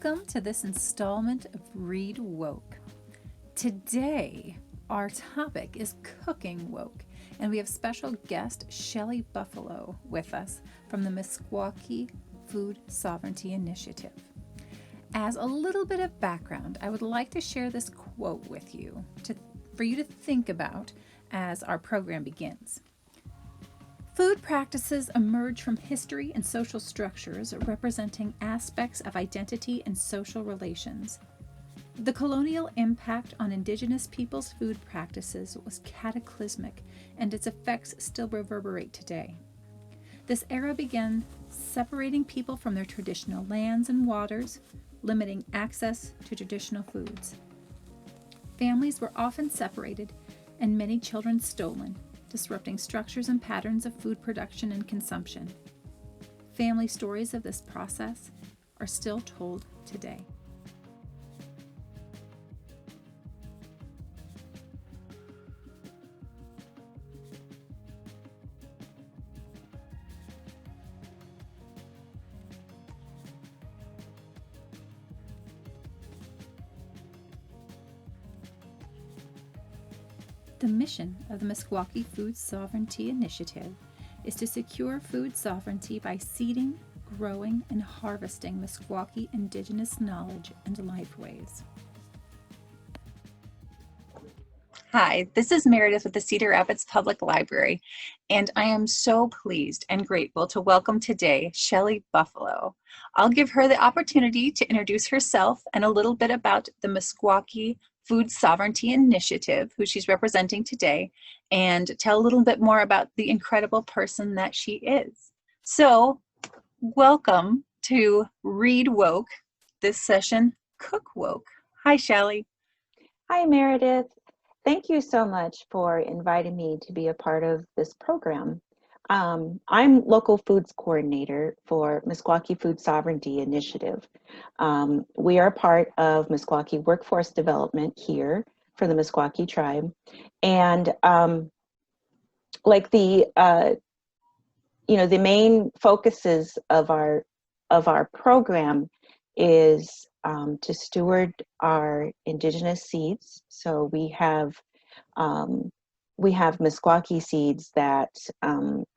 Welcome to this installment of Read Woke. Today, our topic is cooking woke, and we have special guest Shelley Buffalo with us from the Meskwaki Food Sovereignty Initiative. As a little bit of background, I would like to share this quote with you for you to think about as our program begins. Food practices emerge from history and social structures representing aspects of identity and social relations. The colonial impact on Indigenous peoples' food practices was cataclysmic, and its effects still reverberate today. This era began separating people from their traditional lands and waters, limiting access to traditional foods. Families were often separated, and many children stolen, disrupting structures and patterns of food production and consumption. Family stories of this process are still told today. The mission of the Meskwaki Food Sovereignty Initiative is to secure food sovereignty by seeding, growing, and harvesting Meskwaki Indigenous knowledge and lifeways. Hi, this is Meredith with the Cedar Rapids Public Library, and I am so pleased and grateful to welcome today Shelley Buffalo. I'll give her the opportunity to introduce herself and a little bit about the Meskwaki Food Sovereignty Initiative, who she's representing today, and tell a little bit more about the incredible person that she is. So, welcome to Read Woke, this session, Cook Woke. Hi, Shelley. Hi, Meredith. Thank you so much for inviting me to be a part of this program. I'm local foods coordinator for Meskwaki Food Sovereignty Initiative. We are part of Meskwaki Workforce Development here for the Meskwaki tribe. And the main focuses of our program is to steward our indigenous seeds. So we have Meskwaki seeds that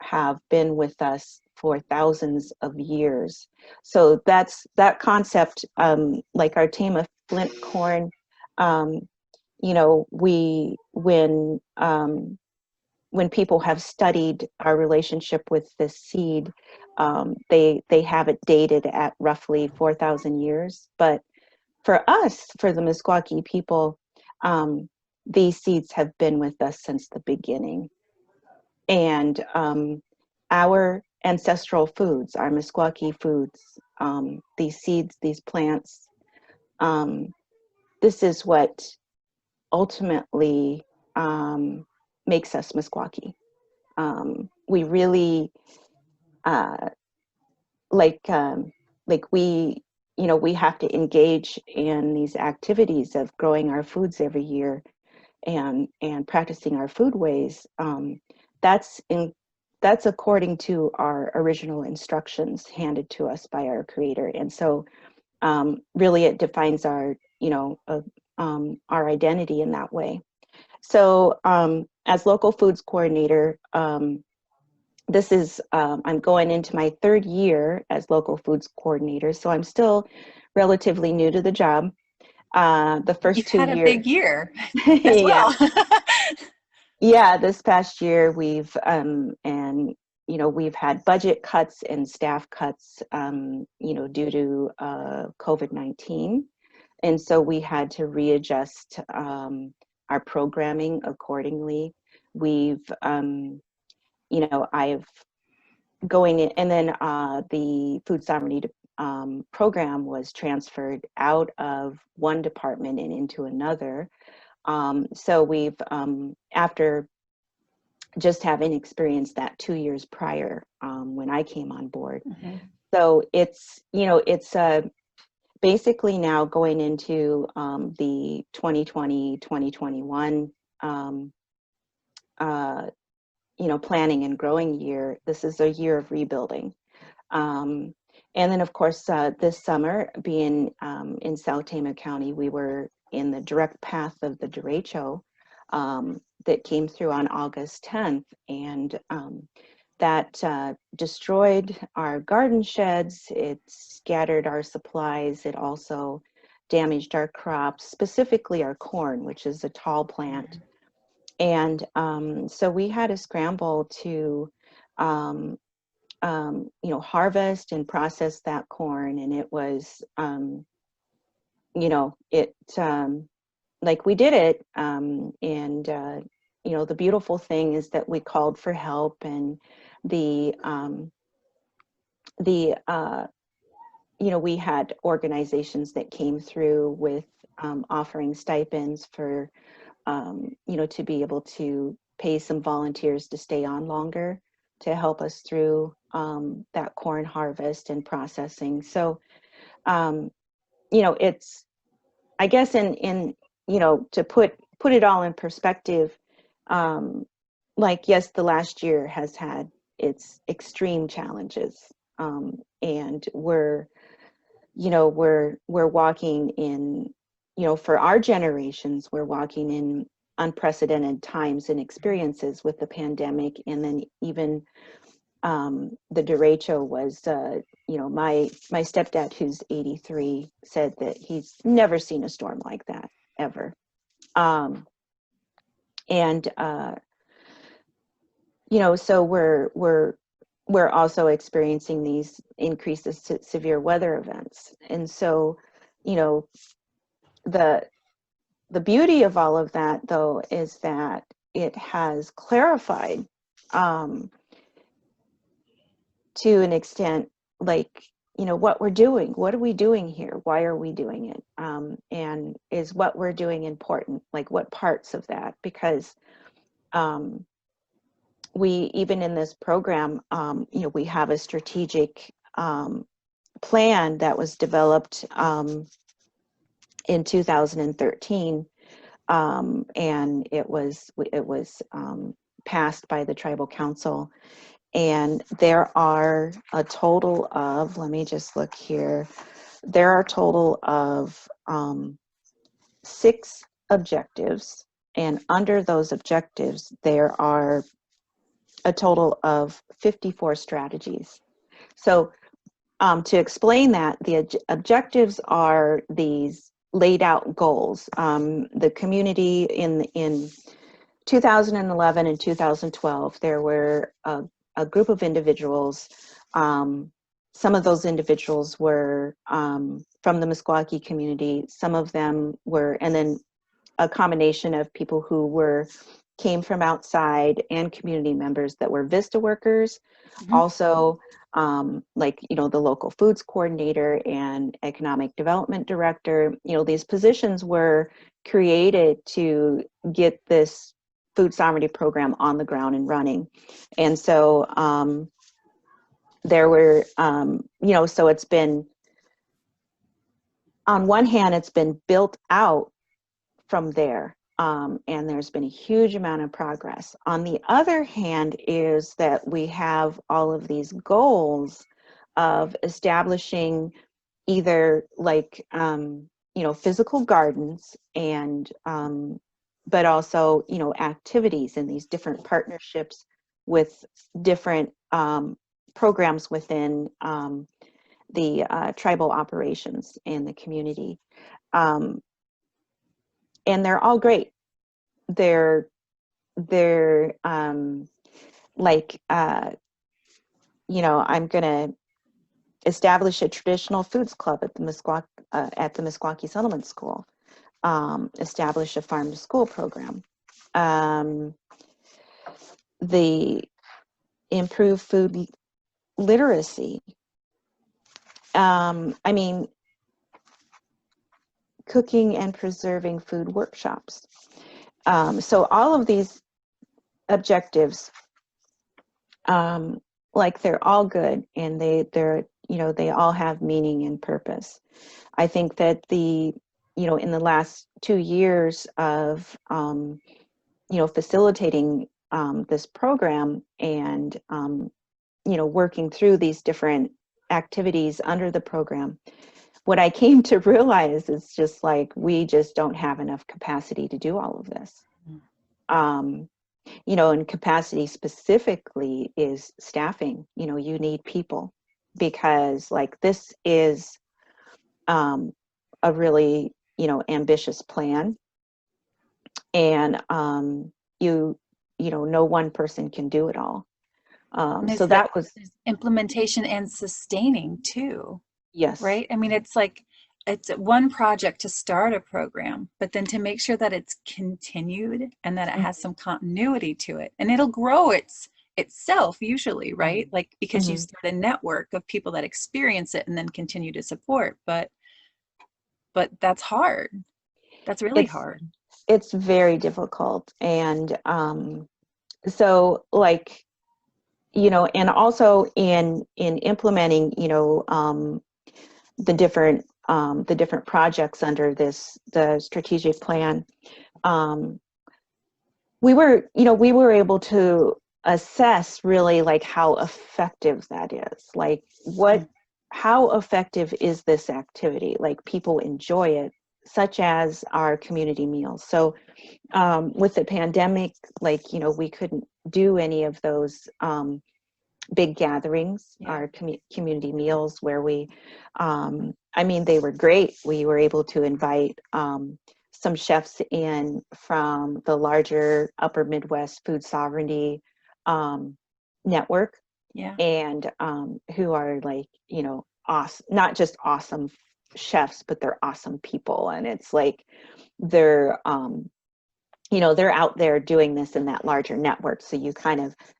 have been with us for thousands of years. So that concept, like our team of flint corn, when people have studied our relationship with this seed, they have it dated at roughly 4,000 years. But for us, for the Meskwaki people, these seeds have been with us since the beginning. And our ancestral foods, our Meskwaki foods, these seeds, these plants, this is what ultimately makes us Meskwaki. We really, we have to engage in these activities of growing our foods every year and practicing our food ways. That's according to our original instructions handed to us by our creator. And so really it defines our identity in that way. So as local foods coordinator, this is, I'm going into my third year as local foods coordinator, so I'm still relatively new to the job. The first You've 2 years. You've had a big year as well. Yeah, this past year we've had budget cuts and staff cuts, due to COVID-19, and so we had to readjust our programming accordingly. We've I've going in, and then the food sovereignty program was transferred out of one department and into another. So we've, after just having experienced that 2 years prior, when I came on board. Mm-hmm. So it's basically now going into the 2020-2021 planning and growing year. This is a year of rebuilding. And then, of course, this summer, being in South Tama County, we were in the direct path of the derecho that came through on August 10th. And that destroyed our garden sheds. It scattered our supplies. It also damaged our crops, specifically our corn, which is a tall plant. And so we had to scramble to harvest and process that corn. And it was, like we did it. The beautiful thing is that we called for help, and the, we had organizations that came through with offering stipends for, to be able to pay some volunteers to stay on longer to help us through that corn harvest and processing. So, it's, I guess, to put it all in perspective, yes, the last year has had its extreme challenges, and we're walking in, for our generations, we're walking in unprecedented times and experiences with the pandemic. And then even the derecho was, my stepdad, who's 83, said that he's never seen a storm like that ever. So we're also experiencing these increases to severe weather events. And so, the beauty of all of that, though, is that it has clarified, to an extent, what we're doing. What are we doing here? Why are we doing it? And is what we're doing important? Like, what parts of that? Because we, even in this program, we have a strategic plan that was developed in 2013, and it was passed by the tribal council. And there are a total of, let me just look here, there are a total of 6 objectives. And under those objectives, there are a total of 54 strategies. So to explain that, the objectives are these laid out goals. The community in 2011 and 2012, there were a group of individuals. Some of those individuals were from the Meskwaki community. Some of them were, and then a combination of people who came from outside, and community members that were VISTA workers. Mm-hmm. Also, the local foods coordinator and economic development director. These positions were created to get this food sovereignty program on the ground and running. And so there were, so it's been, on one hand, it's been built out from there. And there's been a huge amount of progress. On the other hand is that we have all of these goals of establishing either physical gardens, and but also, activities in these different partnerships with different programs within the tribal operations and the community. And they're all great. They're I'm going to establish a traditional foods club at the Meskwaki Settlement School, establish a farm to school program, the improve food literacy. Cooking and preserving food workshops. So all of these objectives, they're all good, and they all have meaning and purpose. I think that in the last 2 years of facilitating this program, and working through these different activities under the program, what I came to realize is just like, we just don't have enough capacity to do all of this. And capacity specifically is staffing. You need people, because like this is a really, ambitious plan. And no one person can do it all. And So that was, there's implementation and sustaining too, yes. right? I mean, it's one project to start a program, but then to make sure that it's continued and that it has some continuity to it, and it'll grow itself usually, right? Like, because you start a network of people that experience it and then continue to support. But that's hard. That's really it's hard. it's very difficult. And so like, and also in implementing, the different projects under the strategic plan, we were able to assess really like how effective that is. Like, how effective is this activity? Like, people enjoy it, such as our community meals. So with the pandemic, like, we couldn't do any of those big gatherings, our community meals, where we, they were great. We were able to invite some chefs in from the larger Upper Midwest Food Sovereignty network, and who are like, awesome, not just awesome chefs, but they're awesome people. And it's like, they're they're out there doing this in that larger network. So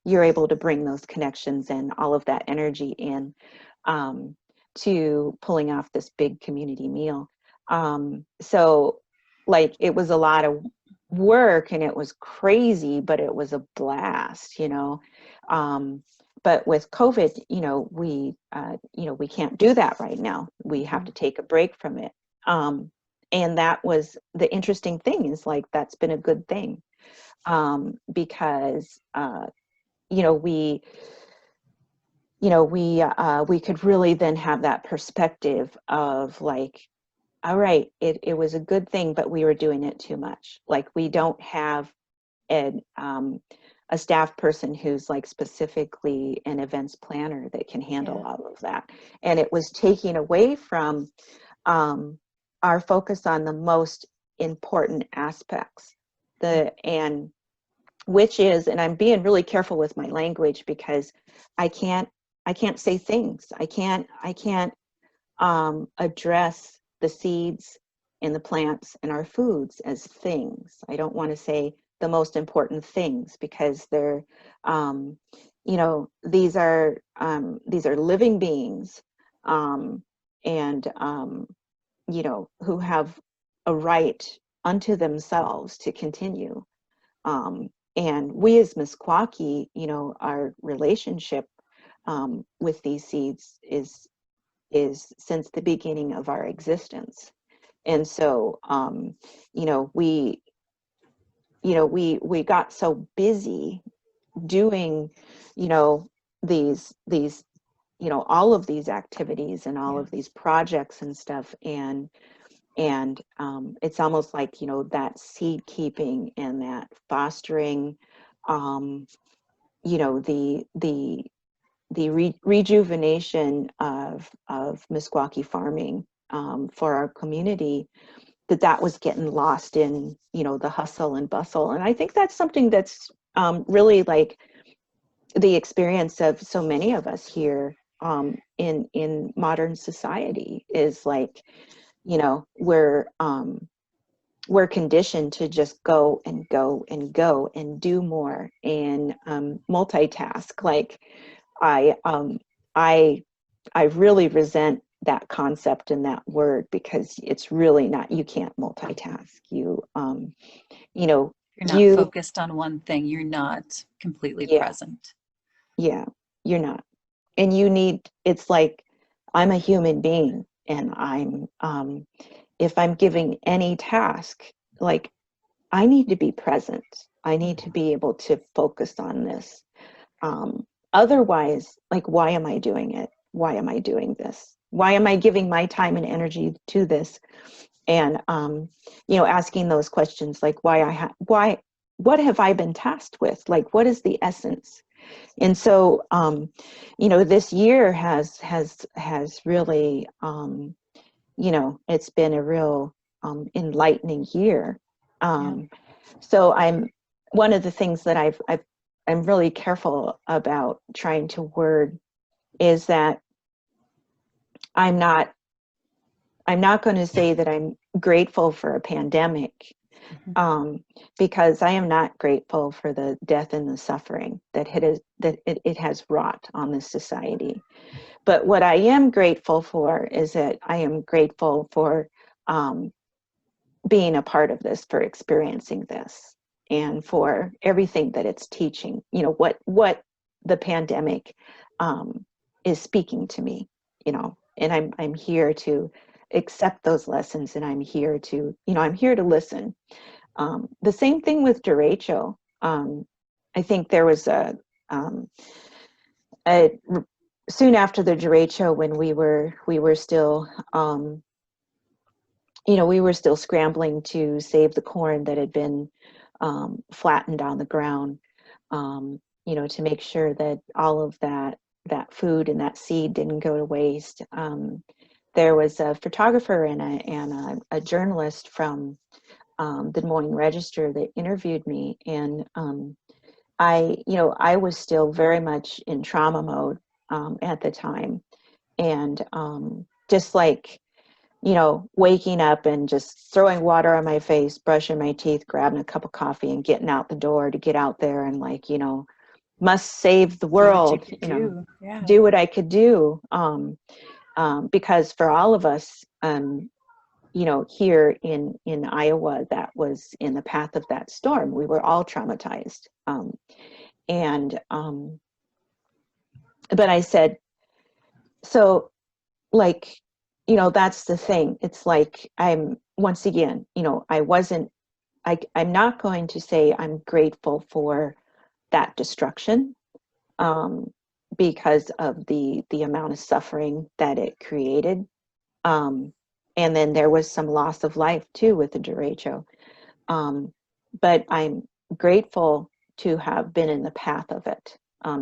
you're able to bring those connections and all of that energy in to pulling off this big community meal. So like, it was a lot of work and it was crazy, but it was a blast. But with COVID, we can't do that right now. We have to take a break from it. And that was the interesting thing, is like, that's been a good thing, because we could really then have that perspective of like, all right, it was a good thing, but we were doing it too much. Like, we don't have a staff person who's like specifically an events planner that can handle all of that. And it was taking away from our focus on the most important aspects, which is, and I'm being really careful with my language, because I can't say things. I can't address the seeds and the plants and our foods as things. I don't want to say the most important things, because they're, these are living beings, and who have a right unto themselves to continue. And we as Meskwaki, our relationship with these seeds is since the beginning of our existence. And so, we got so busy doing, these all of these activities and all of these projects and stuff. And it's almost like, that seed keeping and that fostering, the rejuvenation of Meskwaki farming for our community, that was getting lost in, the hustle and bustle. And I think that's something that's really like the experience of so many of us here in modern society, is like, we're conditioned to just go and go and go and do more and multitask. Like, I really resent that concept and that word, because it's really not. You can't multitask. You're not focused on one thing. You're not completely present. Yeah, you're not. And it's like, I'm a human being, and I'm if I'm giving any task, like, I need to be present. I need to be able to focus on this. Otherwise, like, why am I doing it? why am I doing this? Why am I giving my time and energy to this? And you know, asking those questions like why, what have I been tasked with? Like, what is the essence? And so, you know, this year has really, you know, it's been a real enlightening year. Yeah. So I'm one of the things that I'm really careful about trying to word is that I'm not going to say that I'm grateful for a pandemic, Mhm. because I am not grateful for the death and the suffering that it has wrought on this society. But what I am grateful for is that I am grateful for um, being a part of this, for experiencing this, and for everything that it's teaching. You know, what the pandemic is speaking to me. You know, and I'm here to accept those lessons, and I'm here to, you know, I'm here to listen. The same thing with derecho. I think there was um, a soon after the derecho, when we were still you know, we were still scrambling to save the corn that had been flattened on the ground, you know, to make sure that all of that food and that seed didn't go to waste. There was a photographer and a journalist from the Des Moines Register that interviewed me, and you know, I was still very much in trauma mode at the time, and just like, you know, waking up and just throwing water on my face, brushing my teeth, grabbing a cup of coffee, and getting out the door to get out there and, like, you know, must save the Do what you world, could you know, do. Yeah. do what I could do, because for all of us, you know, here in Iowa, that was in the path of that storm. We were all traumatized. And but I said, so, like, you know, that's the thing. It's like, I'm, once again, you know, I'm not going to say I'm grateful for that destruction, um, because of the amount of suffering that it created. Um, and then there was some loss of life too with the derecho. Um, but I'm grateful to have been in the path of it,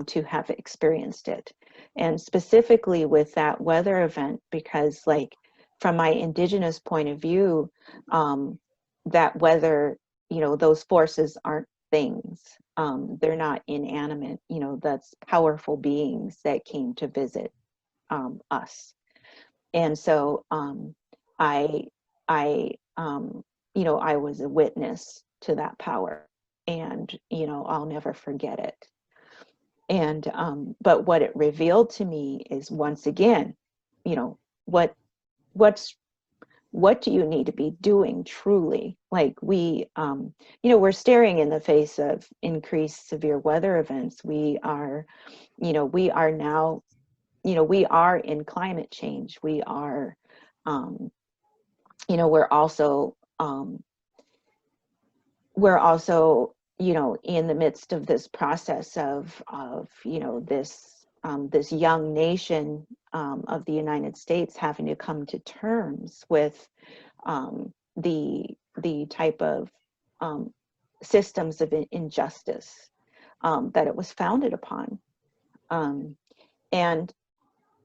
to have experienced it. And specifically with that weather event, because, like, from my indigenous point of view, that weather, you know, those forces aren't things. They're not inanimate, you know, that's powerful beings that came to visit us. And so I, I, you know, I was a witness to that power, and, you know, I'll never forget it. And but what it revealed to me is, once again, you know, what what's what do you need to be doing truly? Like, you know, we're staring in the face of increased severe weather events. We are, you know, we are now, you know, we are in climate change. We are, um, you know, we're also, you know, in the midst of this process of, you know, this young nation of the United States having to come to terms with the type of systems of injustice that it was founded upon. And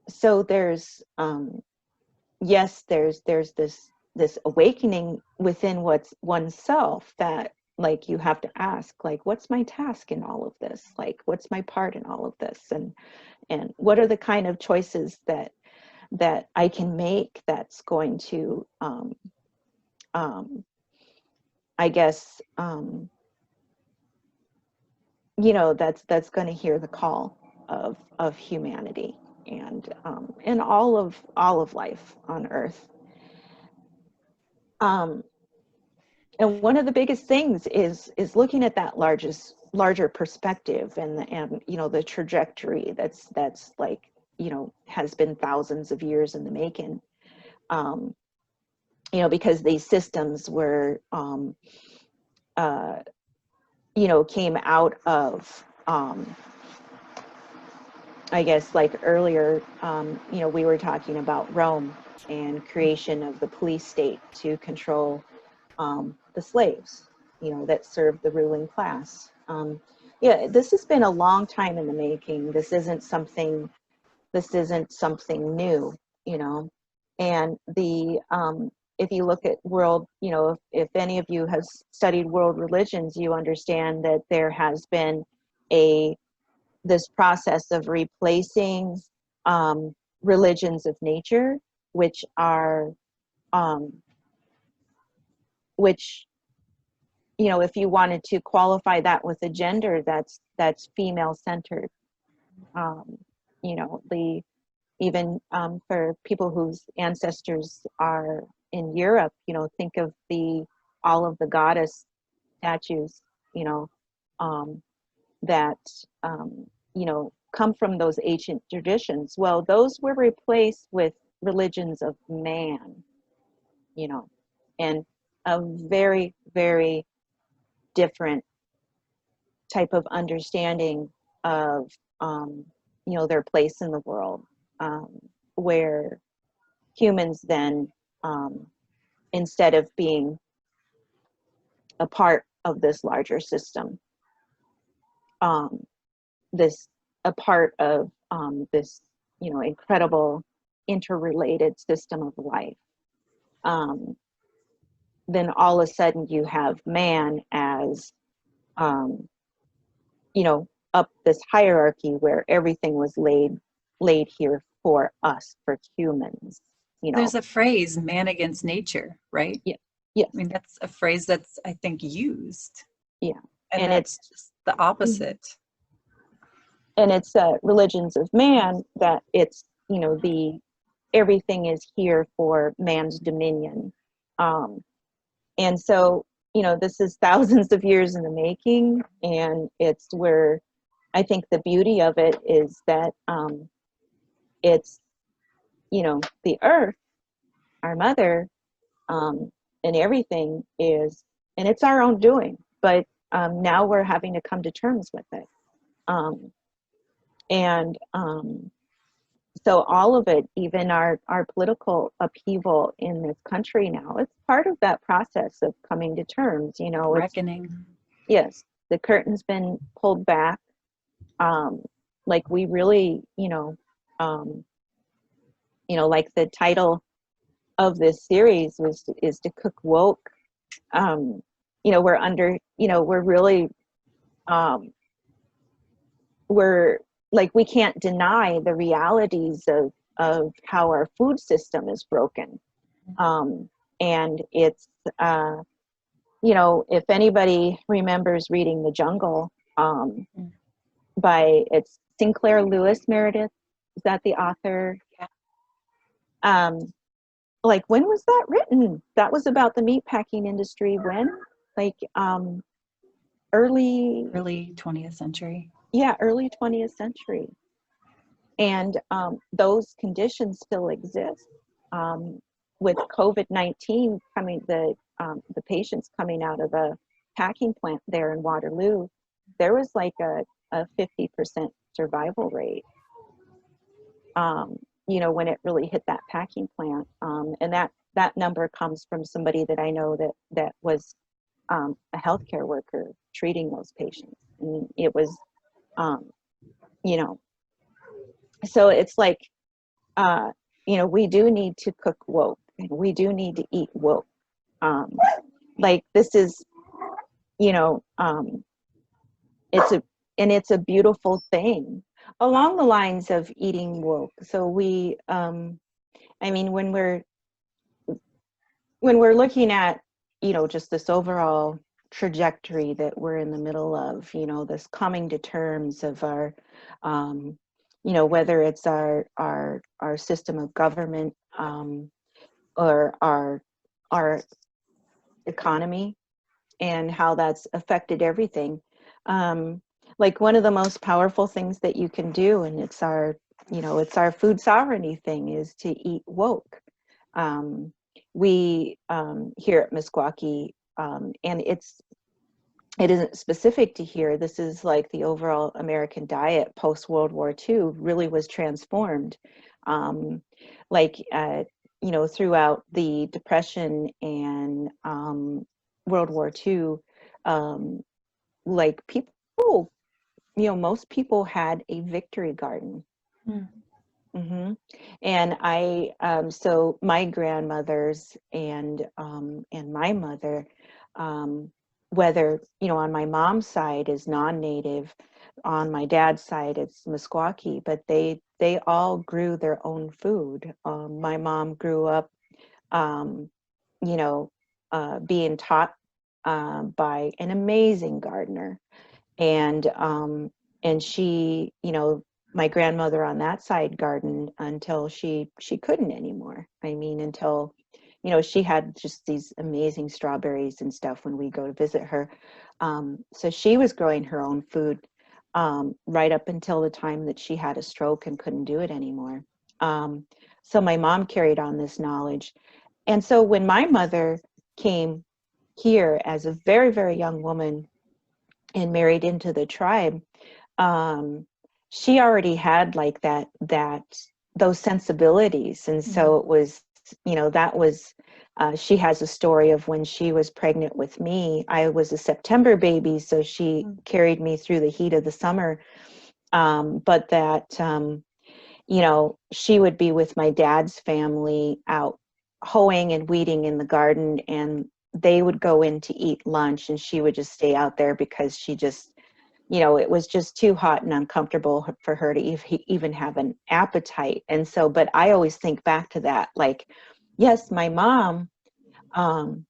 so there's, yes, there's this awakening within what's oneself, that, like, you have to ask, like, what's my task in all of this? Like, what's my part in all of this? And what are the kind of choices that I can make that's going to, um, I guess, you know, that's going to hear the call of humanity, and all of life on Earth. Um, and one of the biggest things is looking at that larger perspective, and you know, the trajectory that's like, you know, has been thousands of years in the making. Um, you know, because these systems were, uh, you know, came out of I guess like earlier, you know, we were talking about Rome and creation of the police state to control the slaves, you know, that served the ruling class. Yeah, this has been a long time in the making. This isn't something new, you know. And the if you look at world, you know, if any of you have studied world religions, you understand that there has been a this process of replacing religions of nature, which are um, which, you know, if you wanted to qualify that with a gender, that's female centered. Um, you know, the even for people whose ancestors are in Europe, you know, think of the all of the goddess statues, you know, um, that you know, come from those ancient traditions. Well, those were replaced with religions of man, you know, and a very, very different type of understanding of you know, their place in the world, um, where humans then, um, instead of being a part of this larger system, um, this a part of this, you know, incredible interrelated system of life, um, then all of a sudden you have man as um, you know, up this hierarchy where everything was laid here for us, for humans, you know. There's a phrase, man against nature, right? Yeah, yes, I mean, that's a phrase that's, I think, used, yeah. and And that's it's just the mhm. opposite. And it's religions of man, that it's, you know, the everything is here for man's dominion. um, and so, you know, this is thousands of years in the making, and it's where I think the beauty of it is that it's, you know, the earth, our mother, and everything is, and it's our own doing, but now we're having to come to terms with it. um, and so all of it, even our political upheaval in this country now, it's part of that process of coming to terms. You know, it's, Reckoning. yes, the curtain's been pulled back. um, like we really, um, you know, like the title of this series was is to cook woke. um, you know, we're under, you know, we're really, um, we're like, we can't deny the realities of how our food system is broken. And it's, you know, if anybody remembers reading The Jungle, by, it's Sinclair Lewis, Meredith, is that the author? Yeah. um, like, when was that written? That was about the meatpacking industry. When? Like, early, Early 20th century. yeah, early 20th century. And those conditions still exist. With COVID-19 coming, the patients coming out of the packing plant there in Waterloo, there was like a 50% survival rate, you know, when it really hit that packing plant. And that number comes from somebody that I know that was a healthcare worker treating those patients. And it was, you know, so it's like, uh, you know, we do need to cook woke, and we do need to eat woke. Um, like, this is, you know, it's a, and it's a beautiful thing along the lines of eating woke. So we, I mean, when we're looking at, you know, just this overall trajectory that we're in the middle of, you know, this coming to terms of our, you know, whether it's our system of government, or our economy, and how that's affected everything. Um, like, one of the most powerful things that you can do, and it's our, you know, it's our food sovereignty thing, is to eat woke. We, here at Meskwaki, and it's it isn't specific to here. This is like the overall American diet post World War II really was transformed. Um, like, throughout the Depression and World War II, um, like people, most people had a victory garden. Mm. hmm And so my grandmothers and my mother, whether, on my mom's side is non-native, on my dad's side it's Meskwaki, but they all grew their own food. My mom grew up, um, you know, being taught by an amazing gardener, and she, my grandmother on that side gardened until she couldn't anymore. I mean, until, she had just these amazing strawberries and stuff when we go to visit her. So she was growing her own food, right up until the time that she had a stroke and couldn't do it anymore. um, so my mom carried on this knowledge, and so when my mother came here as a very, very young woman and married into the tribe, um, she already had like that those sensibilities, and Mm. so it was, that was, she has a story of when she was pregnant with me. I was a September baby, so she Mm. carried me through the heat of the summer. But that, she would be with my dad's family out hoeing and weeding in the garden, and they would go in to eat lunch, and she would just stay out there because she just, it was just too hot and uncomfortable for her to even have an appetite. And so, but I always think back to that, like, yes, my mom, um,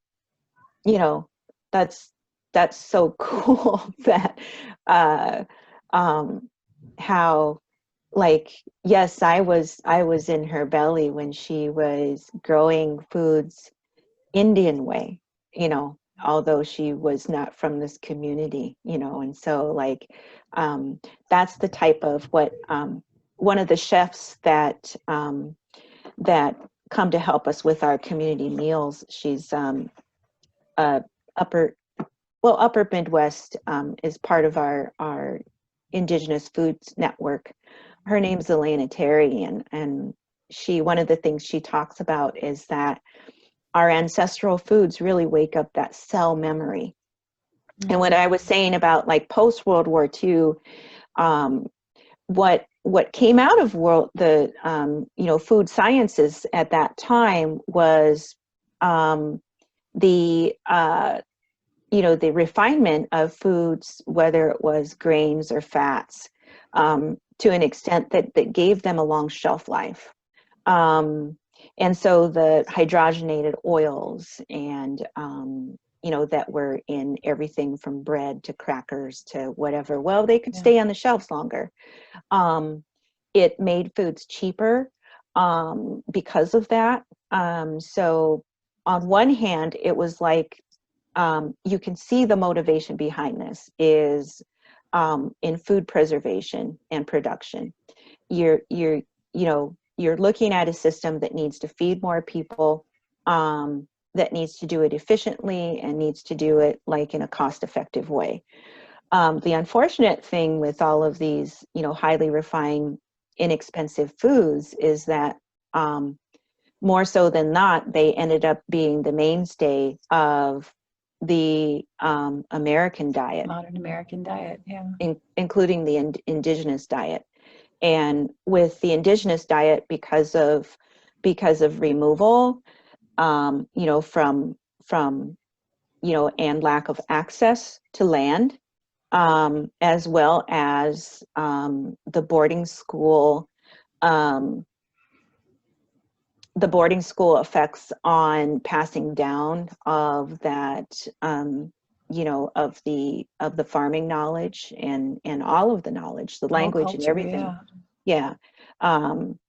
you know, that's that's so cool that, uh, um, how, like, yes, I was in her belly when she was growing foods Indian way, although she was not from this community, and so, like, that's the type of what, one of the chefs that come to help us with our community meals. She's, uh, upper upper Midwest, is part of our Indigenous Foods Network. Her name's Renatriation, and she one of the things she talks about is that our ancestral foods really wake up that cell memory. And what Mm. I was saying about, like, post World War II, um, what came out of the food sciences at that time was, the the refinement of foods, whether it was grains or fats, to an extent that gave them a long shelf life. Um, and so the hydrogenated oils and, that were in everything from bread to crackers to whatever, well, they could Yeah. stay on the shelves longer. Um, it made foods cheaper, because of that. So on one hand, it was like, you can see the motivation behind this is, in food preservation and production. You're looking at a system that needs to feed more people, that needs to do it efficiently and needs to do it, like, in a cost-effective way. The unfortunate thing with all of these, highly refined, inexpensive foods is that, more so than not, they ended up being the mainstay of the, American diet, Modern American diet. Yeah. including the indigenous diet. And with the indigenous diet, because of removal, from and lack of access to land, as well as, um, the boarding school effects on passing down of that, of the farming knowledge and all of the knowledge, the The whole language and culture. everything. Yeah. Yeah. um,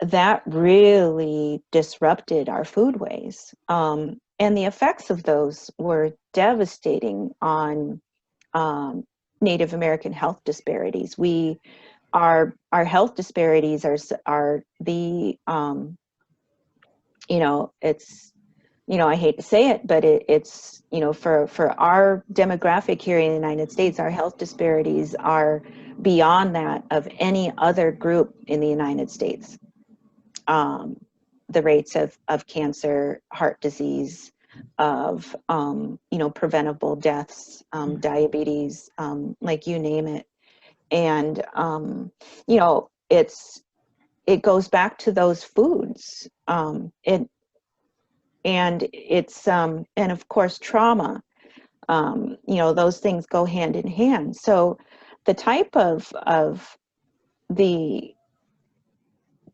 that really disrupted our foodways, and the effects of those were devastating on, Native American health disparities. Our health disparities are the, it's I hate to say it, but it's, for our demographic here in the United States, our health disparities are beyond that of any other group in the United States. The rates of cancer, heart disease, of, preventable deaths, diabetes, like you name it. And, it goes back to those foods. And of course, trauma, those things go hand in hand. So the type of the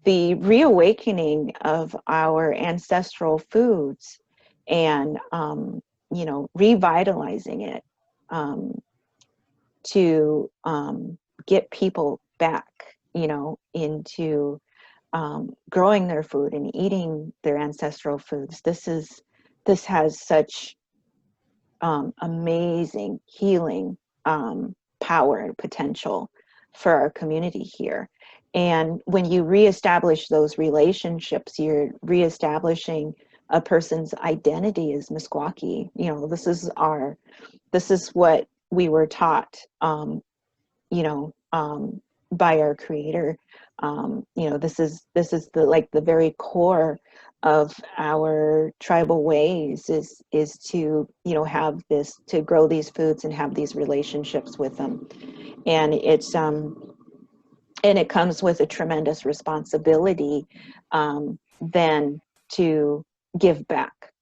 the reawakening of our ancestral foods and, revitalizing it, to, get people back, into, growing their food and eating their ancestral foods. This has such, amazing healing, power and potential for our community here. And when you reestablish those relationships, you're reestablishing a person's identity as Meskwaki. This is what we were taught, you know, by our Creator. This is the very core of our tribal ways, is to, have this, to grow these foods and have these relationships with them. And it comes with a tremendous responsibility, then, to give back.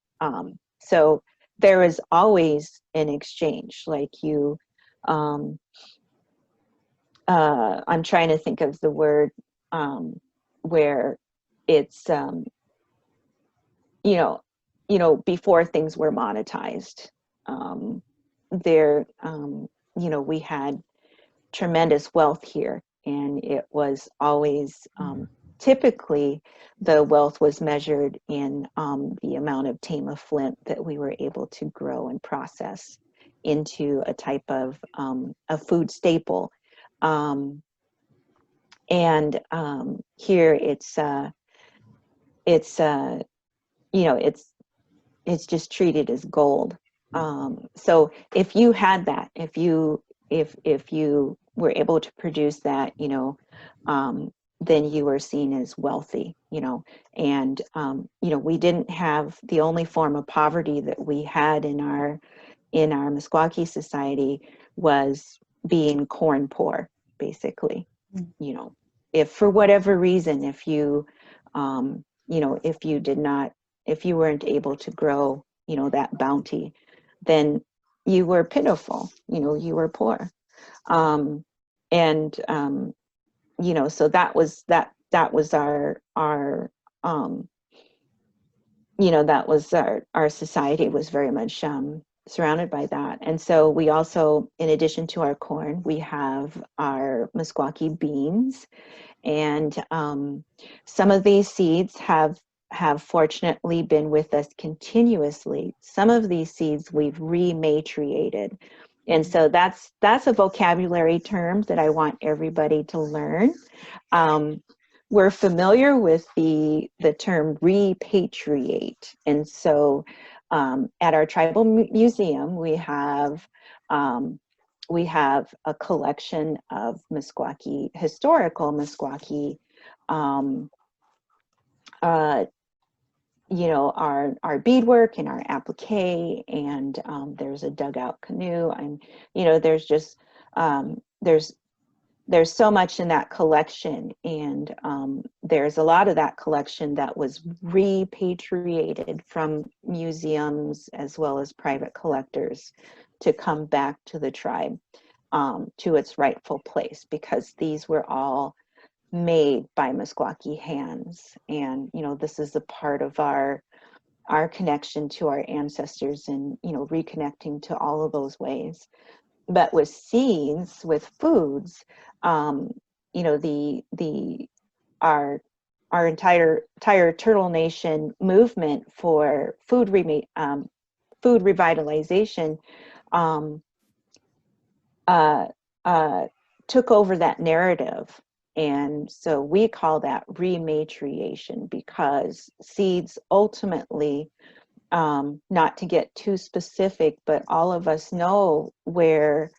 So there is always an exchange, like you. I'm trying to think of the word, where it's, before things were monetized, there, we had tremendous wealth here, and it was always, typically the wealth was measured in, the amount of tama flint that we were able to grow and process into a type of, a food staple. And here it's it's just treated as gold. So if you had that, if you were able to produce that, then you were seen as wealthy, and we didn't have, the only form of poverty that we had in our Meskwaki society was being corn poor, basically. If for whatever reason, if you, if you did not, if you weren't able to grow, that bounty, then you were pitiful, you were poor. And, so that was our, that was our society was very much, surrounded by that. And so we also, in addition to our corn, we have our Meskwaki beans. And, some of these seeds have fortunately been with us continuously. Some of these seeds we've rematriated. And so that's a vocabulary term that I want everybody to learn. We're familiar with the term repatriate. And so, at our tribal museum, we have a collection of Meskwaki, historical Meskwaki, our beadwork and our applique, and, there's a dugout canoe. There's just, there's so much in that collection, and, there's a lot of that collection that was repatriated from museums as well as private collectors to come back to the tribe, to its rightful place, because these were all made by Meskwaki hands. And, this is a part of our connection to our ancestors, and, reconnecting to all of those ways. But with seeds, with foods, our entire Turtle Nation movement for food revitalization, took over that narrative. And so we call that rematriation, because seeds ultimately not to get too specific, but all of us know where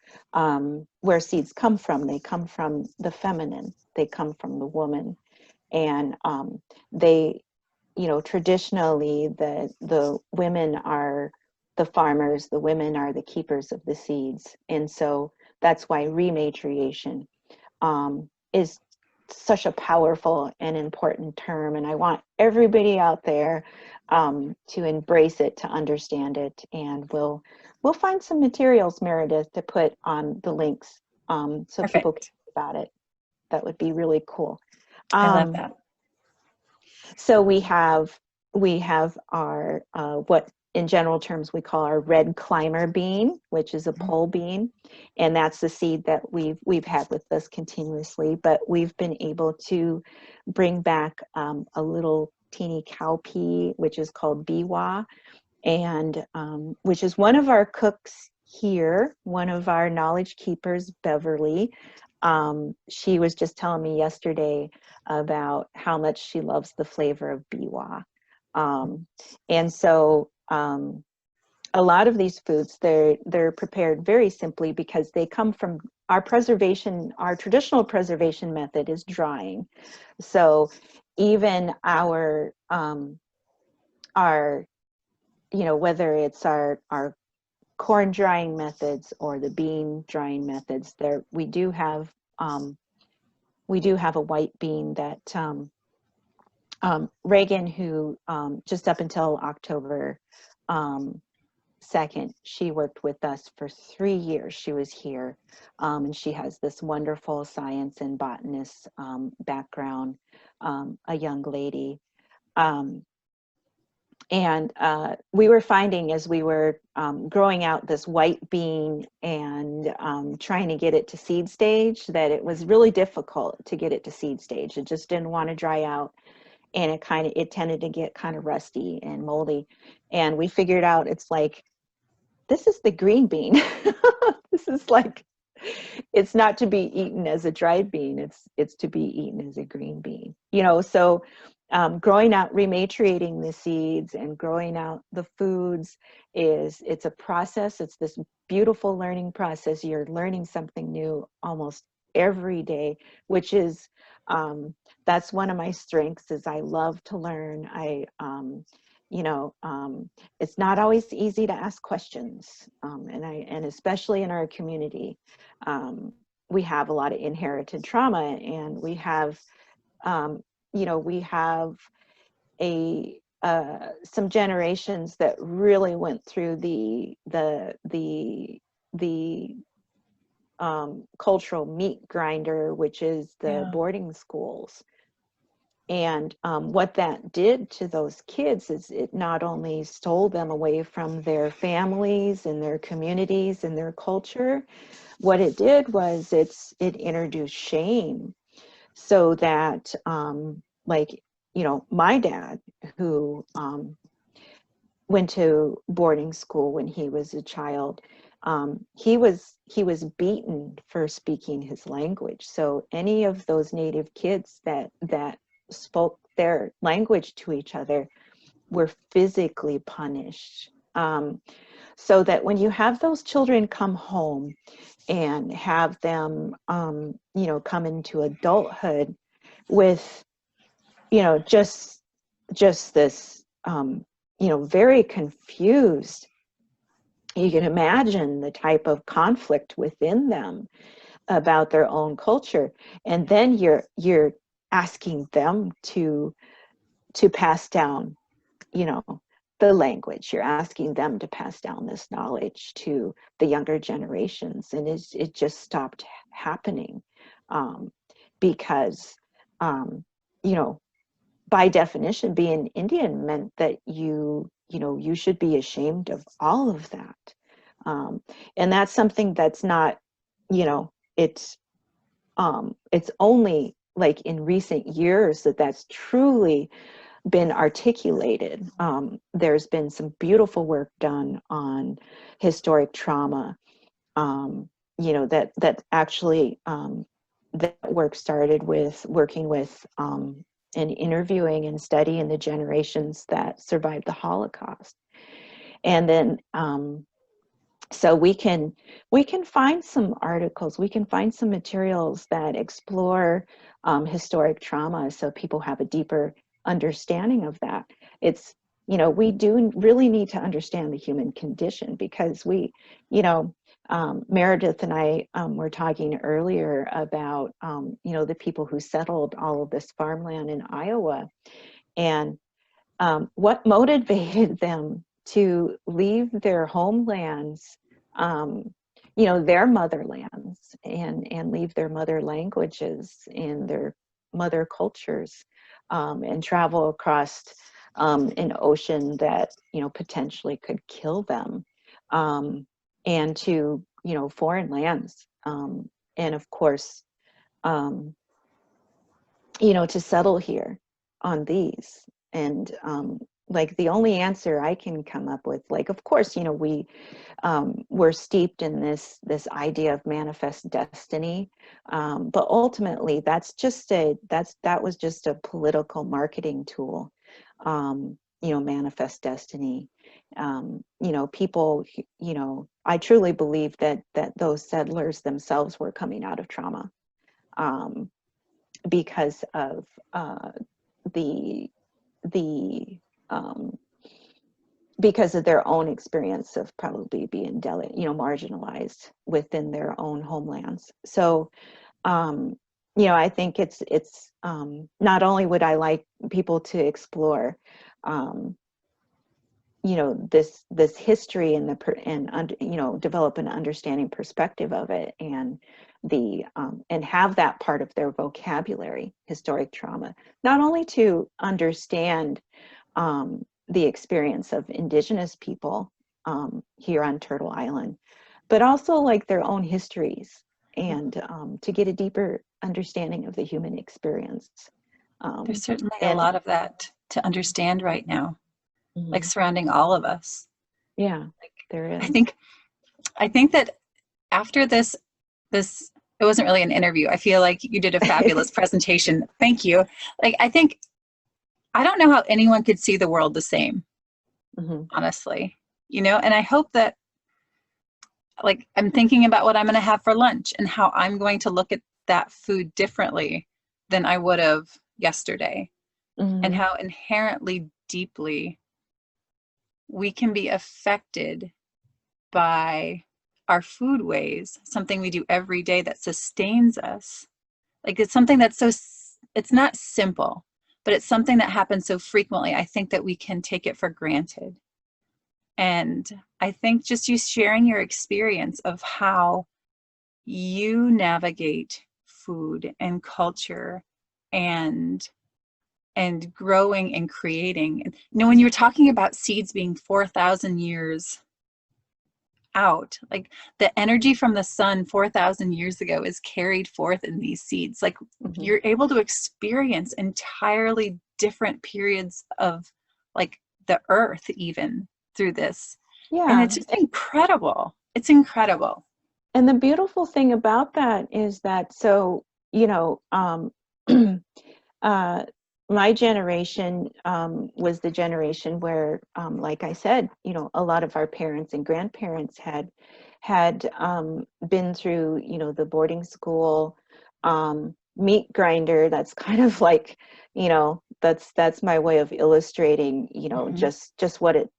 seeds come from. They come from the feminine. They come from the woman, and they, traditionally the women are the farmers. The women are the keepers of the seeds, and so that's why rematriation is such a powerful and important term, and I want everybody out there to embrace it, to understand it, and we'll find some materials, Meredith, to put on the links so people can Perfect. read about it. That would be really cool. I love Um, that. so we have our what in general terms we call our red climber bean, which is a pole bean, and that's the seed that we've had with us continuously. But we've been able to bring back a little teeny cowpea, which is called biwa, and which is one of our cooks here, one of our knowledge keepers, Beverly. She was just telling me yesterday about how much she loves the flavor of biwa. And so a lot of these foods, they're prepared very simply because they come from our preservation. Our traditional preservation method is drying. So even our whether it's our corn drying methods or the bean drying methods, there we do have a white bean that Reagan, who just up until October 2nd, she worked with us for 3 years. She was here, and she has this wonderful science and botanist background, a young lady. Um, and we were finding as we were growing out this white bean and trying to get it to seed stage that it was really difficult to get it to seed stage. It just didn't want to dry out, and it tended to get kind of rusty and moldy. And we figured out it's like, this is the green bean. This is like, it's not to be eaten as a dried bean. It's to be eaten as a green bean. So growing out, rematriating the seeds and growing out the foods it's a process. It's this beautiful learning process. You're learning something new almost every day, which is that's one of my strengths. Is I love to learn. You know, it's not always easy to ask questions, and especially in our community, we have a lot of inherited trauma, and we have a some generations that really went through the cultural meat grinder, which is the Yeah. boarding schools. And what that did to those kids is it not only stole them away from their families and their communities and their culture. What it did was it introduced shame, so that like my dad, who went to boarding school when he was a child, he was beaten for speaking his language. So any of those native kids that spoke their language to each other were physically punished. So that when you have those children come home and have them come into adulthood with just this very confused, you can imagine the type of conflict within them about their own culture, and then you're asking them to pass down the language. You're asking them to pass down this knowledge to the younger generations, and it just stopped happening, because um, you know by definition, being Indian meant that you should be ashamed of all of that. And that's something that's not, it's only like in recent years that that's truly been articulated. There's been some beautiful work done on historic trauma, that actually, that work started with working with and interviewing and studying the generations that survived the Holocaust. And then so we can find some articles, we can find some materials that explore historic trauma, so people have a deeper understanding of that. It's, you know, we do really need to understand the human condition, because we, you know, Meredith and I were talking earlier about, you know, the people who settled all of this farmland in Iowa, and what motivated them to leave their homelands, you know, their motherlands, and leave their mother languages and their mother cultures, and travel across an ocean that, you know, potentially could kill them, and to, you know, foreign lands, and of course, um, you know, to settle here on these. And like the only answer I can come up with, like, of course, you know, we're steeped in this idea of manifest destiny, but ultimately that was just a political marketing tool. You know, manifest destiny. You know, people, you know, I truly believe that those settlers themselves were coming out of trauma, um, because of the the because of their own experience of probably being you know, marginalized within their own homelands. So you know, I think it's not only would I like people to explore you know, this history and you know, develop an understanding perspective of it, and the and have that part of their vocabulary, historic trauma, not only to understand the experience of indigenous people here on Turtle Island, but also like their own histories, and to get a deeper understanding of the human experience. There's certainly a And lot of that to understand right now, like mhm, surrounding all of us. yeah, Like, there I is. think I think that after this it wasn't really an interview. I feel like you did a fabulous presentation. Thank you. Like, I think I don't know how anyone could see the world the same, Hmm. honestly. You know, and I hope that, like, I'm thinking about what I'm going to have for lunch and how I'm going to look at that food differently than I would have yesterday, and Hmm. how inherently deeply we can be affected by our food ways, something we do every day that sustains us. Like, it's something that's so, it's not simple, but it's something that happens so frequently. I think that we can take it for granted. And I think just you sharing your experience of how you navigate food and culture, and growing and creating. And, you know, when you were talking about seeds being 4,000 years out, like, the energy from the sun 4,000 years ago is carried forth in these seeds. Like, Hmm. you're able to experience entirely different periods of, like, the earth even through this. And Yeah. it's just incredible. It's incredible. And the beautiful thing about that is that, so, you know, uh, my generation was the generation where, like I said, you know, a lot of our parents and grandparents had been through, you know, the boarding school meat grinder. That's kind of like, you know, that's my way of illustrating, you know, Mhm. just what it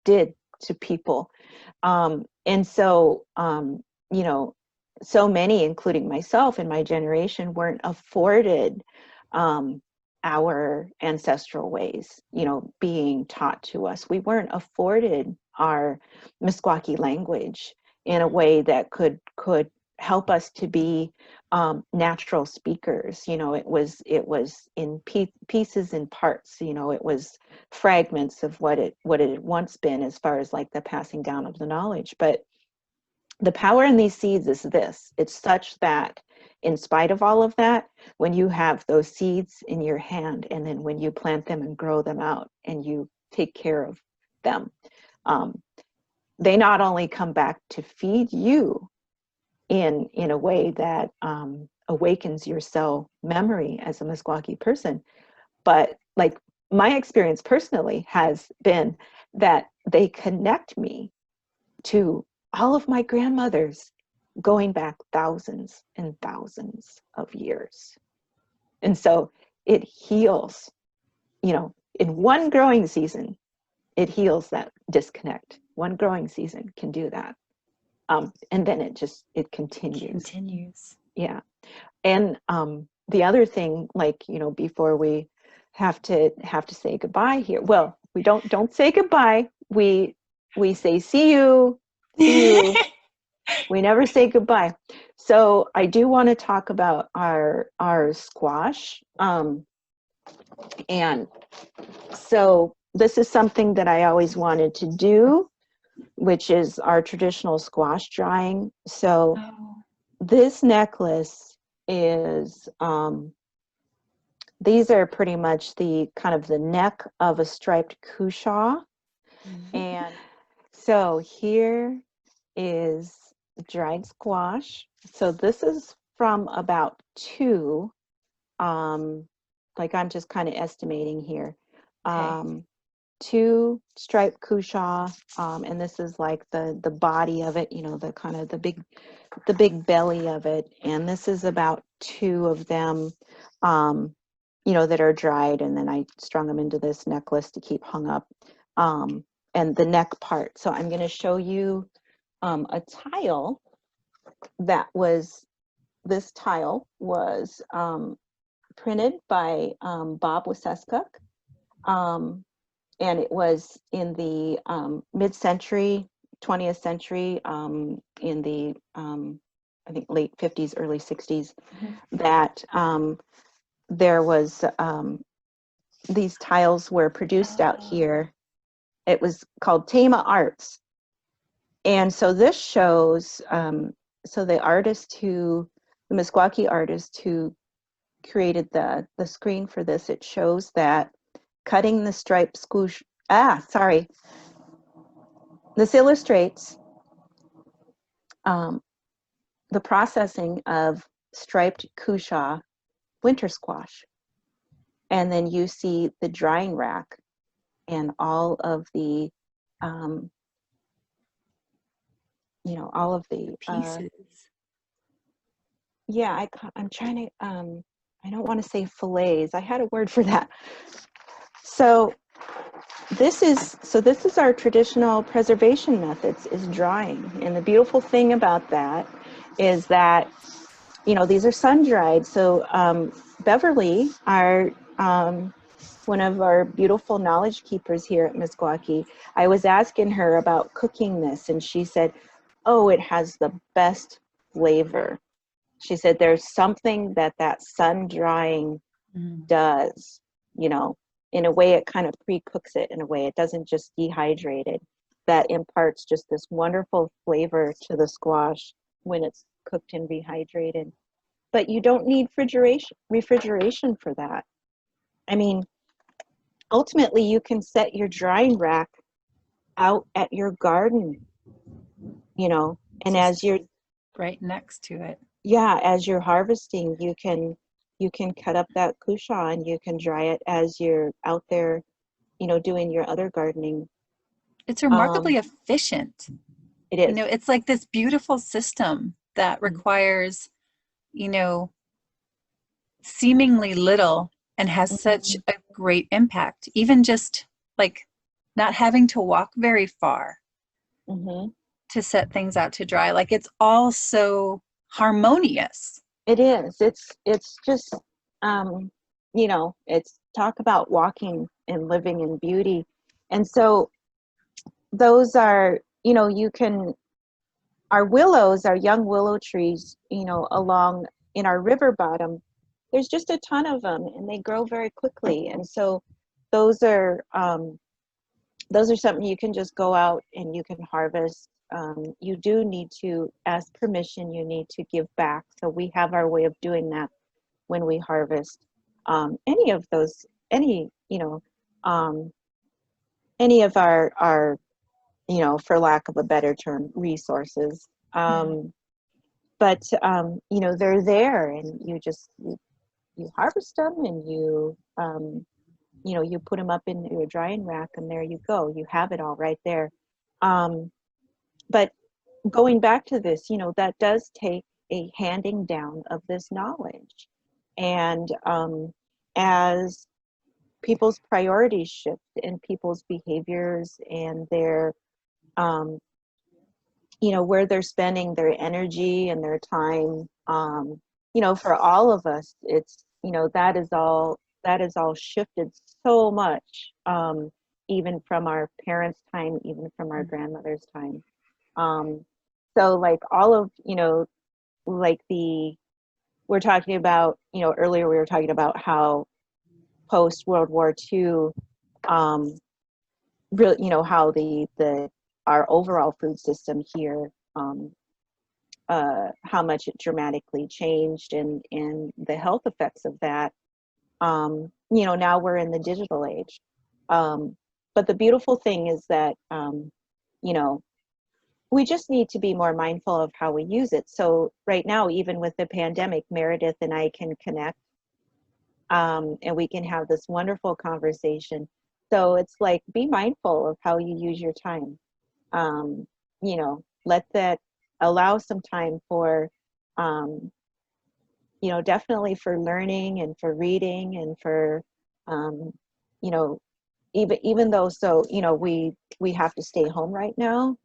did to people. And so, you know, so many, including myself and my generation, weren't afforded um, our ancestral ways, you know, being taught to us. We weren't afforded our Meskwaki language in a way that could help us to be natural speakers. You know, it was in pieces and parts. You know, it was fragments of what it had once been, as far as like the passing down of the knowledge. But the power in these seeds is this: it's such that in spite of all of that, when you have those seeds in your hand, and then when you plant them and grow them out and you take care of them, um, they not only come back to feed you in a way that awakens your cell memory as a Meskwaki person, but like my experience personally has been that they connect me to all of my grandmothers going back thousands and thousands of years. And so it heals, you know, in one growing season, it heals that disconnect. One growing season can do that. And then it continues. Yeah. And the other thing, like, you know, before we have to say goodbye here. Well, we don't say goodbye. We say see you. We never say goodbye. So I do want to talk about our squash. And so this is something that I always wanted to do, which is our traditional squash drying. So this necklace is, these are pretty much the kind of the neck of a striped cushaw. And so here is dried squash. So this is from about 2, like I'm just kind of estimating here. 2 striped cushaw, and this is like the body of it, you know, the kind of the big belly of it, and this is about 2 of them, you know, that are dried, and then I strung them into this necklace to keep hung up, and the neck part. So I'm going to show you a tile that was, this tile was printed by Bob Waseskuk, and it was in the mid-century, 20th century, in the I think late 50s, early 60s, that there was, these tiles were produced out here. It was called Tama Arts. And so this shows, so the Meskwaki artist who created the screen for this, it shows that cutting the striped squash, this illustrates the processing of striped cushaw winter squash. And then you see the drying rack and all of the, you know, all of the pieces. Yeah, I'm trying to, I don't want to say fillets. I had a word for that. So this is our traditional preservation methods, is drying. And the beautiful thing about that is that, you know, these are sun dried. So Beverly, our one of our beautiful knowledge keepers here at Meskwaki, I was asking her about cooking this, and she said, oh, it has the best flavor. She said there's something that sun drying does, you know, in a way it kind of pre-cooks it, in a way it doesn't just dehydrate it, that imparts just this wonderful flavor to the squash when it's cooked and rehydrated. But you don't need refrigeration for that. I mean, ultimately you can set your drying rack out at your garden, you know, and just as you're right next to it. Yeah, as you're harvesting, you can cut up that cushaw and you can dry it as you're out there, you know, doing your other gardening. It's remarkably efficient. It is. You know, it's like this beautiful system that requires, you know, seemingly little and has such a great impact. Even just like not having to walk very far to set things out to dry. Like it's all so harmonious. It is. It's just, you know, it's talk about walking and living in beauty. And so those are, you know, our willows, our young willow trees, you know, along in our river bottom, there's just a ton of them and they grow very quickly. And so those are something you can just go out and you can harvest. You do need to ask permission, you need to give back. So we have our way of doing that when we harvest any of those, any of our, you know, for lack of a better term, resources. But, you know, they're there and you harvest them and you put them up into a drying rack, and there you go. You have it all right there. But going back to this, that does take a handing down of this knowledge. And as people's priorities shift and people's behaviors and their, where they're spending their energy and their time, for all of us, it's, that is all shifted so much, even from our parents' time, even from our grandmother's time. So like all of, like we're talking about, earlier we were talking about how post World War II, really, how our overall food system here, how much it dramatically changed, and the health effects of that. Now we're in the digital age. But the beautiful thing is that, we just need to be more mindful of how we use it. So right now, even with the pandemic, Meredith and I can connect, and we can have this wonderful conversation. So it's like, be mindful of how you use your time. Let that allow some time for, definitely for learning and for reading and for, even though, we have to stay home right now,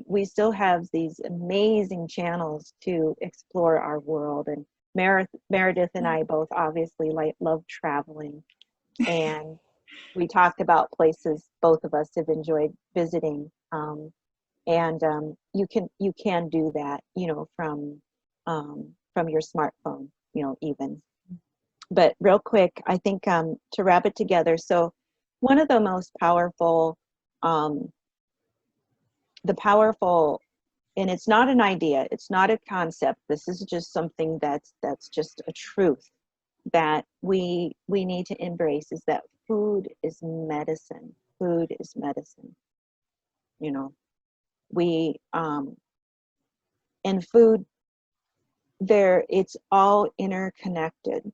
we still have these amazing channels to explore our world. And Meredith and I both obviously love traveling, and we talked about places both of us have enjoyed visiting, and you can do that, from your smartphone, even. But real quick, I think, to wrap it together, so one of the most powerful, and it's not an idea, it's not a concept, this is just something that's just a truth that we need to embrace, is that food is medicine. Food is medicine. We, and food, it's all interconnected.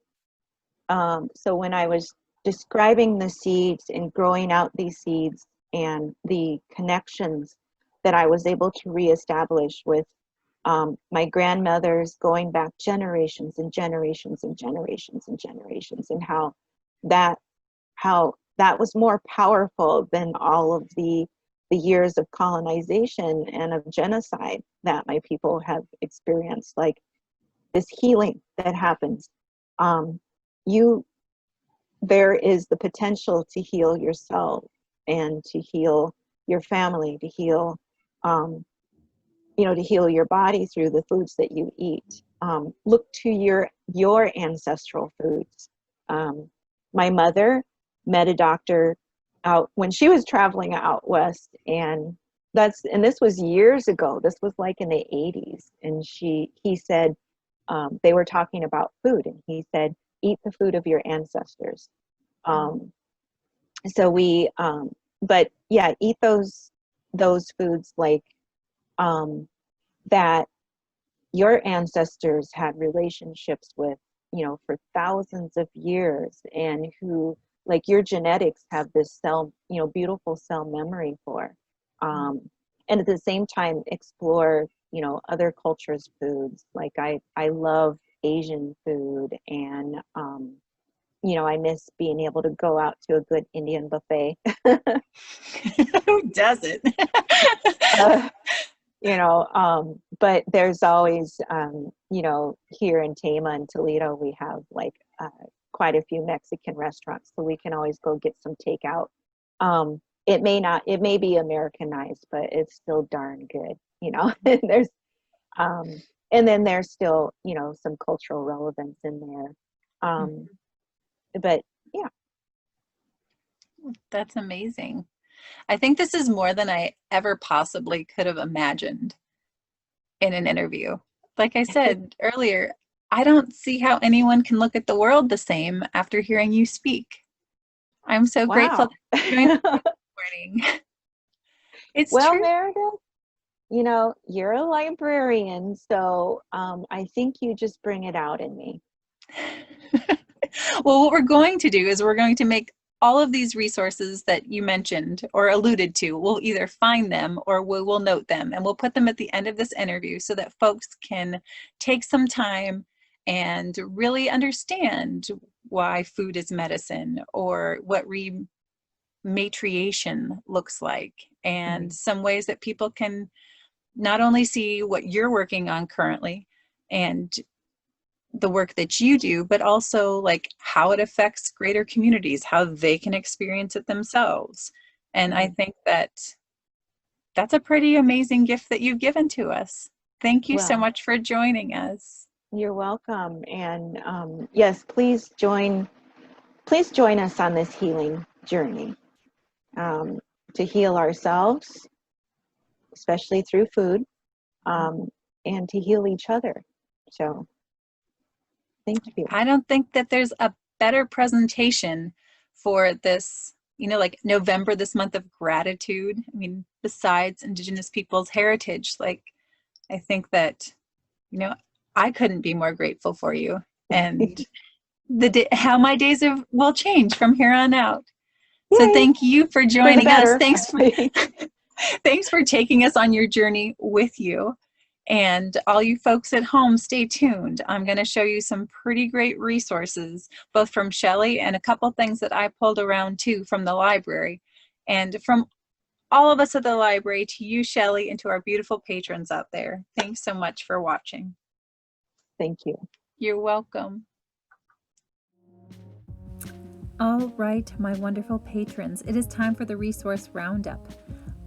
So when I was describing the seeds and growing out these seeds and the connections that I was able to reestablish with, my grandmothers, going back generations and generations and generations and generations, and how that was more powerful than all of the years of colonization and of genocide that my people have experienced. Like this healing that happens, there is the potential to heal yourself and to heal your family, to heal, to heal your body through the foods that you eat. Look to your ancestral foods. My mother met a doctor out when she was traveling out west, and this was years ago. This was like in the 80s, and he said, they were talking about food, and he said, eat the food of your ancestors. So we, but yeah, eat those foods, like, that your ancestors had relationships with, for thousands of years, and who, like, your genetics have this beautiful cell memory for. And at the same time, explore, other cultures' foods. Like I love Asian food, and, I miss being able to go out to a good Indian buffet. Who doesn't? But there's always, here in Tama and Toledo, we have like quite a few Mexican restaurants, so we can always go get some takeout. It may be Americanized, but it's still darn good, There's, and then there's still, some cultural relevance in there. But yeah. That's amazing. I think this is more than I ever possibly could have imagined in an interview. Like I said earlier, I don't see how anyone can look at the world the same after hearing you speak. I'm so grateful that you joined us this morning. It's well, true. Meredith, you're a librarian, so I think you just bring it out in me. Well, what we're going to do is we're going to make all of these resources that you mentioned or alluded to, we'll either find them or we will note them, and we'll put them at the end of this interview so that folks can take some time and really understand why food is medicine, or what Renatriation looks like, and some ways that people can not only see what you're working on currently and the work that you do, but also like how it affects greater communities, how they can experience it themselves. And I think that that's a pretty amazing gift that you've given to us. Thank you so much for joining us. You're welcome. And yes, please join us on this healing journey, to heal ourselves, especially through food, and to heal each other. So thank you. I don't think that there's a better presentation for this, like November, this month of gratitude. I mean, besides Indigenous people's heritage, like, I think that, I couldn't be more grateful for you, and how my days will change from here on out. Yay. So thank you for joining us. Thanks for taking us on your journey with you. And all you folks at home, stay tuned. I'm going to show you some pretty great resources, both from Shelley and a couple things that I pulled around too from the library. And from all of us at the library, to you, Shelley, and to our beautiful patrons out there, thanks so much for watching. Thank you. You're welcome. All right, my wonderful patrons, it is time for the resource roundup.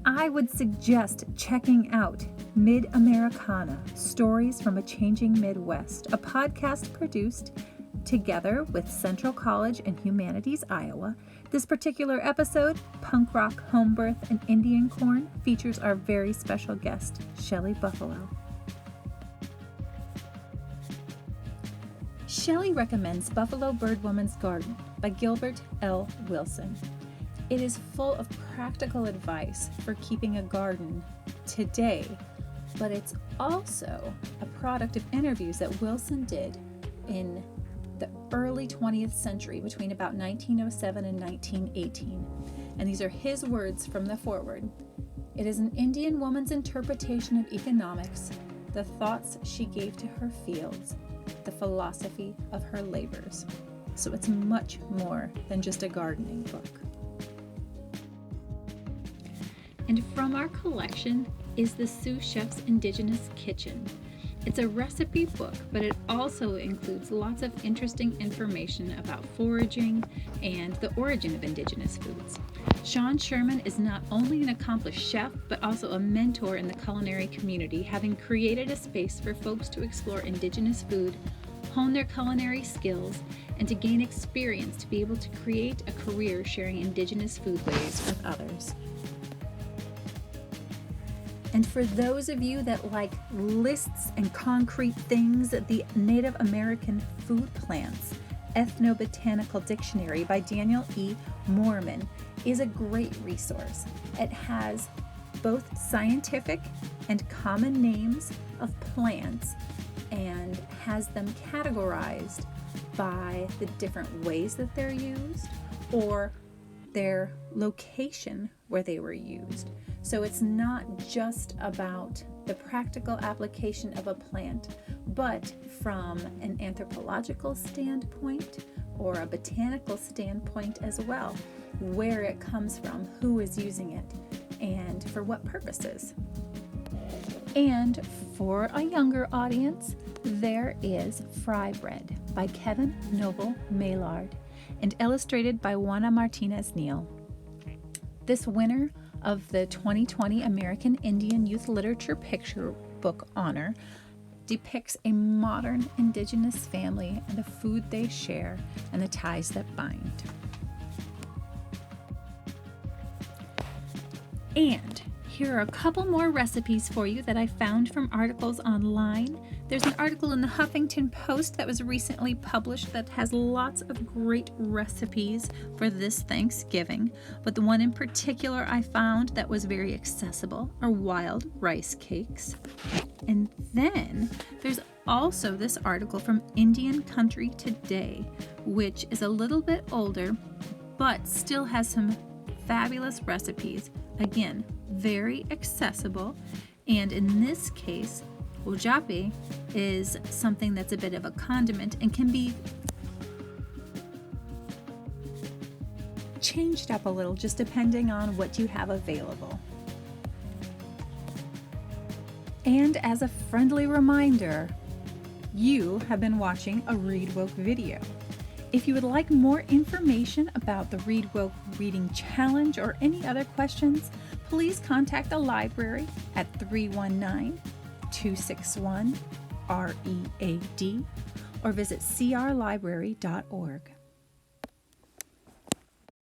I would suggest checking out Mid-Americana, Stories from a Changing Midwest, a podcast produced together with Central College and Humanities, Iowa. This particular episode, Punk Rock, Home Birth, and Indian Corn, features our very special guest, Shelley Buffalo. Shelley recommends Buffalo Bird Woman's Garden by Gilbert L. Wilson. It is full of practical advice for keeping a garden today, but it's also a product of interviews that Wilson did in the early 20th century, between about 1907 and 1918. And these are his words from the foreword. It is an Indian woman's interpretation of economics, the thoughts she gave to her fields, the philosophy of her labors. So it's much more than just a gardening book. And from our collection is the Sioux Chef's Indigenous Kitchen. It's a recipe book, but it also includes lots of interesting information about foraging and the origin of Indigenous foods. Sean Sherman is not only an accomplished chef, but also a mentor in the culinary community, having created a space for folks to explore Indigenous food, hone their culinary skills, and to gain experience to be able to create a career sharing Indigenous foodways with others. And for those of you that like lists and concrete things, the Native American Food Plants Ethnobotanical Dictionary by Daniel E. Moorman is a great resource. It has both scientific and common names of plants and has them categorized by the different ways that they're used or their location where they were used. So it's not just about the practical application of a plant, but from an anthropological standpoint or a botanical standpoint as well, where it comes from, who is using it, and for what purposes. And for a younger audience, there is Fry Bread by Kevin Noble Maillard and illustrated by Juana Martinez Neal. This winner of the 2020 American Indian Youth Literature Picture Book Honor depicts a modern Indigenous family and the food they share and the ties that bind. And here are a couple more recipes for you that I found from articles online. There's an article in the Huffington Post that was recently published that has lots of great recipes for this Thanksgiving, but the one in particular I found that was very accessible are wild rice cakes. And then there's also this article from Indian Country Today, which is a little bit older, but still has some fabulous recipes. Again, very accessible. And in this case, ojapi is something that's a bit of a condiment and can be changed up a little just depending on what you have available. And as a friendly reminder, you have been watching a Read Woke video. If you would like more information about the Read Woke Reading Challenge or any other questions, please contact the library at 319-261-READ or visit crlibrary.org.